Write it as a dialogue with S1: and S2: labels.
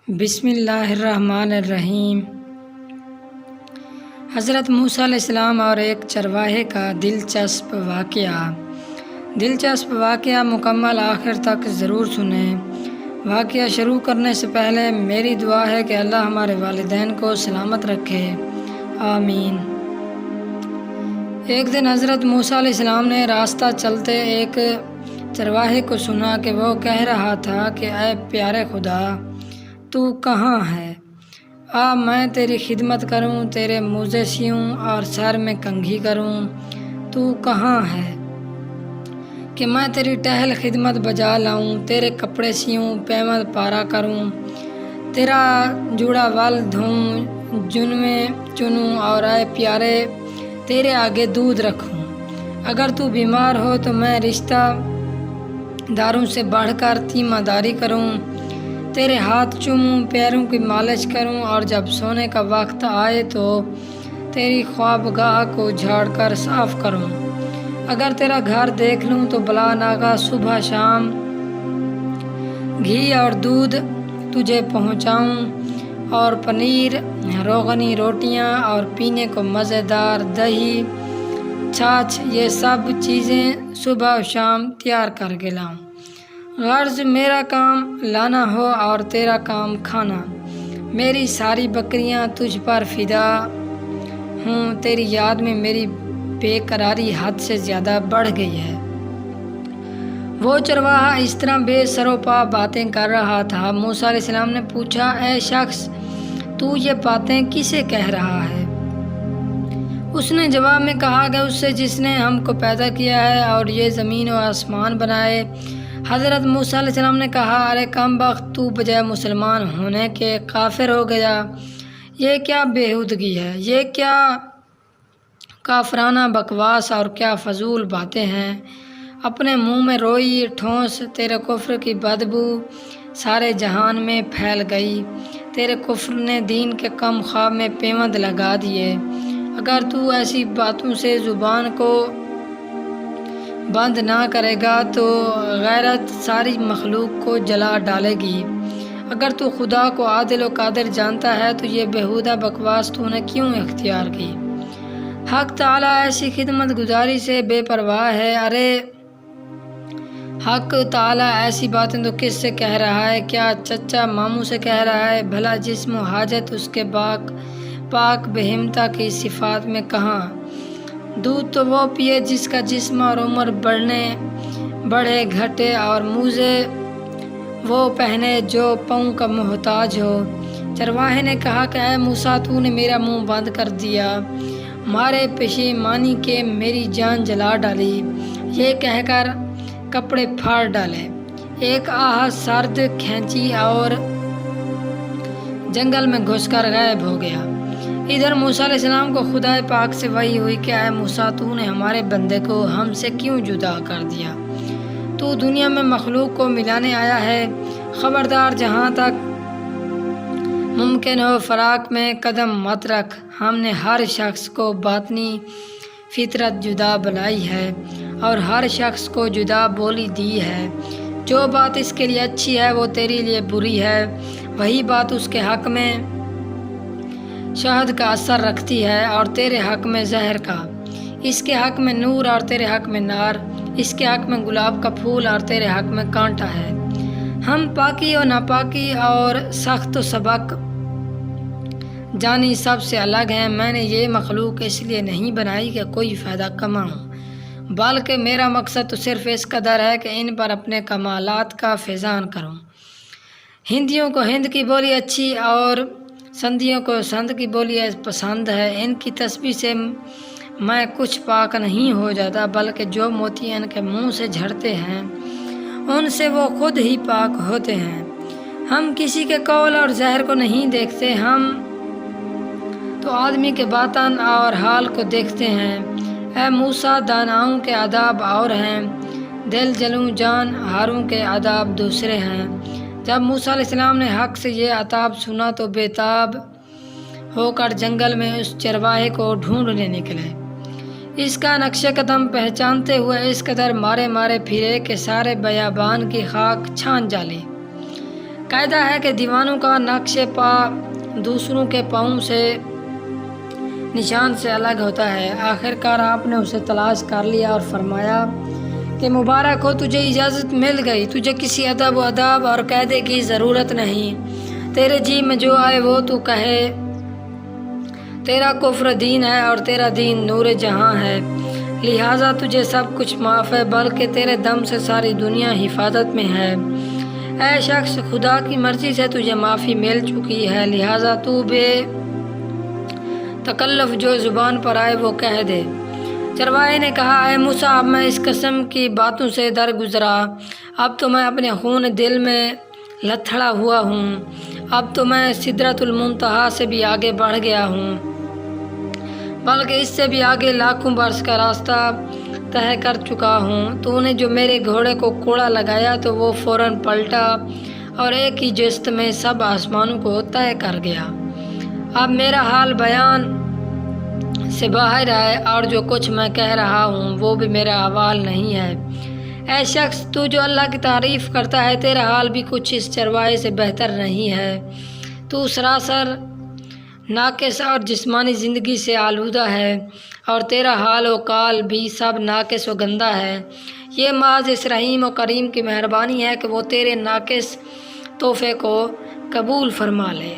S1: بسم اللہ الرحمن الرحیم۔ حضرت موسیٰ علیہ السلام اور ایک چرواہے کا دلچسپ واقعہ مکمل آخر تک ضرور سنیں۔ واقعہ شروع کرنے سے پہلے میری دعا ہے کہ اللہ ہمارے والدین کو سلامت رکھے، آمین۔ ایک دن حضرت موسیٰ علیہ السلام نے راستہ چلتے ایک چرواہے کو سنا کہ وہ کہہ رہا تھا کہ اے پیارے خدا، تو کہاں ہے؟ میں تیری خدمت کروں، تیرے موزے سیوں اور سر میں کنگھی کروں۔ تو کہاں ہے کہ میں تیری ٹہل خدمت بجا لاؤں، تیرے کپڑے سیوں، پیمد پارا کروں، تیرا جوڑا ول دھوں، جن میں چنوں، اور اے پیارے تیرے آگے دودھ رکھوں۔ اگر تو بیمار ہو تو میں رشتہ داروں سے بڑھ کر تیمہ داری کروں، تیرے ہاتھ چوموں، پیروں کی مالش کروں، اور جب سونے کا وقت آئے تو تیری خوابگاہ کو جھاڑ کر صاف کروں۔ اگر تیرا گھر دیکھ لوں تو بلا ناغہ صبح شام گھی اور دودھ تجھے پہنچاؤں، اور پنیر، روغنی روٹیاں اور پینے کو مزیدار دہی، چھاچھ، یہ سب چیزیں صبح و شام تیار کر کے لاؤں۔ غرض میرا کام لانا ہو اور تیرا کام کھانا۔ میری ساری بکریاں تجھ پر فدا ہوں، تیری یاد میں میری بے قراری حد سے زیادہ بڑھ گئی ہے۔ وہ چرواہا اس طرح بے سر و پا باتیں کر رہا تھا۔ موسیٰ علیہ السلام نے پوچھا، اے شخص، تو یہ باتیں کسے کہہ رہا ہے؟ اس نے جواب میں کہا کہ اس سے جس نے ہم کو پیدا کیا ہے اور یہ زمین و آسمان بنائے۔ حضرت موسیٰ علیہ السلام نے کہا، ارے کم بخت، تو بجائے مسلمان ہونے کے کافر ہو گیا۔ یہ کیا بےہودگی ہے، یہ کیا کافرانہ بکواس اور کیا فضول باتیں ہیں۔ اپنے منہ میں روئی ٹھونس، تیرے کفر کی بدبو سارے جہان میں پھیل گئی۔ تیرے کفر نے دین کے کم خواب میں پیوند لگا دیے۔ اگر تو ایسی باتوں سے زبان کو بند نہ کرے گا تو غیرت ساری مخلوق کو جلا ڈالے گی۔ اگر تو خدا کو عادل و قادر جانتا ہے تو یہ بیہودہ بکواس تو نے کیوں اختیار کی؟ حق تعالیٰ ایسی خدمت گزاری سے بے پرواہ ہے۔ ارے حق تعالیٰ ایسی باتیں تو کس سے کہہ رہا ہے؟ کیا چچا ماموں سے کہہ رہا ہے؟ بھلا جسم و حاجت اس کے پاک بہمتا کی صفات میں کہاں؟ دودھ تو وہ پیے جس کا جسم اور عمر بڑھے گھٹے، اور موزے وہ پہنے جو پاؤں کا محتاج ہو۔ چرواہے نے کہا کہ اے موسیٰ، تو نے میرا منہ بند کر دیا، مارے پشیمانی کے میری جان جلا ڈالی۔ یہ کہہ کر کپڑے پھاڑ ڈالے، ایک آہ سرد کھینچی اور جنگل میں گھس کر غائب ہو گیا۔ ادھر موسیٰ علیہ السلام کو خدا پاک سے وحی ہوئی کہ اے موسیٰ، تو نے ہمارے بندے کو ہم سے کیوں جدا کر دیا؟ تو دنیا میں مخلوق کو ملانے آیا ہے۔ خبردار، جہاں تک ممکن ہو فراق میں قدم مت رکھ۔ ہم نے ہر شخص کو باطنی فطرت جدا بنائی ہے اور ہر شخص کو جدا بولی دی ہے۔ جو بات اس کے لیے اچھی ہے وہ تیرے لیے بری ہے، وہی بات اس کے حق میں شہد کا اثر رکھتی ہے اور تیرے حق میں زہر کا۔ اس کے حق میں نور اور تیرے حق میں نار، اس کے حق میں گلاب کا پھول اور تیرے حق میں کانٹا ہے۔ ہم پاکی و ناپاکی اور سخت و سبق جانی سب سے الگ ہیں۔ میں نے یہ مخلوق اس لیے نہیں بنائی کہ کوئی فائدہ کماؤں، بلکہ میرا مقصد تو صرف اس قدر ہے کہ ان پر اپنے کمالات کا فیضان کروں۔ ہندیوں کو ہند کی بولی اچھی اور سندھیوں کو سندھ کی بولی پسند ہے۔ ان کی تسبیح سے میں کچھ پاک نہیں ہو جاتا، بلکہ جو موتی ان کے منہ سے جھڑتے ہیں ان سے وہ خود ہی پاک ہوتے ہیں۔ ہم کسی کے قول اور ظاہر کو نہیں دیکھتے، ہم تو آدمی کے باطن اور حال کو دیکھتے ہیں۔ اے موسیٰ، داناؤں کے آداب اور ہیں، دل جلوں جان ہاروں کے آداب دوسرے ہیں۔ جب موسیٰ علیہ السلام نے حق سے یہ عتاب سنا تو بے تاب ہو کر جنگل میں اس چرواہے کو ڈھونڈنے نکلے۔ اس کا نقش قدم پہچانتے ہوئے اس قدر مارے پھرے کہ سارے بیابان کی خاک چھان ڈالی۔ قاعدہ ہے کہ دیوانوں کا نقش پا دوسروں کے پاؤں سے نشان سے الگ ہوتا ہے۔ آخر کار آپ نے اسے تلاش کر لیا اور فرمایا کہ مبارک ہو، تجھے اجازت مل گئی، تجھے کسی ادب و اداب اور قاعدے کی ضرورت نہیں، تیرے جی میں جو آئے وہ تو کہے۔ تیرا کفر دین ہے اور تیرا دین نور جہاں ہے، لہٰذا تجھے سب کچھ معاف ہے، بلکہ تیرے دم سے ساری دنیا حفاظت میں ہے۔ اے شخص، خدا کی مرضی سے تجھے معافی مل چکی ہے، لہٰذا تو بے تکلف جو زبان پر آئے وہ کہہ دے۔ چرواہے نے کہا، اے موسیٰ، اب میں اس قسم کی باتوں سے درگزرا، اب تو میں اپنے خون دل میں لتھڑا ہوا ہوں، اب تو میں سدرۃ المنتہا سے بھی آگے بڑھ گیا ہوں، بلکہ اس سے بھی آگے لاکھوں برس کا راستہ طے کر چکا ہوں۔ تو نے جو میرے گھوڑے کو کوڑا لگایا تو وہ فوراً پلٹا اور ایک ہی جست میں سب آسمانوں کو طے کر گیا۔ اب میرا حال بیان سے باہر ہے اور جو کچھ میں کہہ رہا ہوں وہ بھی میرا حوال نہیں ہے۔ اے شخص، تو جو اللہ کی تعریف کرتا ہے، تیرا حال بھی کچھ اس چرواہے سے بہتر نہیں ہے۔ تو سراسر ناقص اور جسمانی زندگی سے آلودہ ہے اور تیرا حال و کال بھی سب ناقص و گندہ ہے۔ یہ محض اس رحیم و کریم کی مہربانی ہے کہ وہ تیرے ناقص تحفے کو قبول فرما لے۔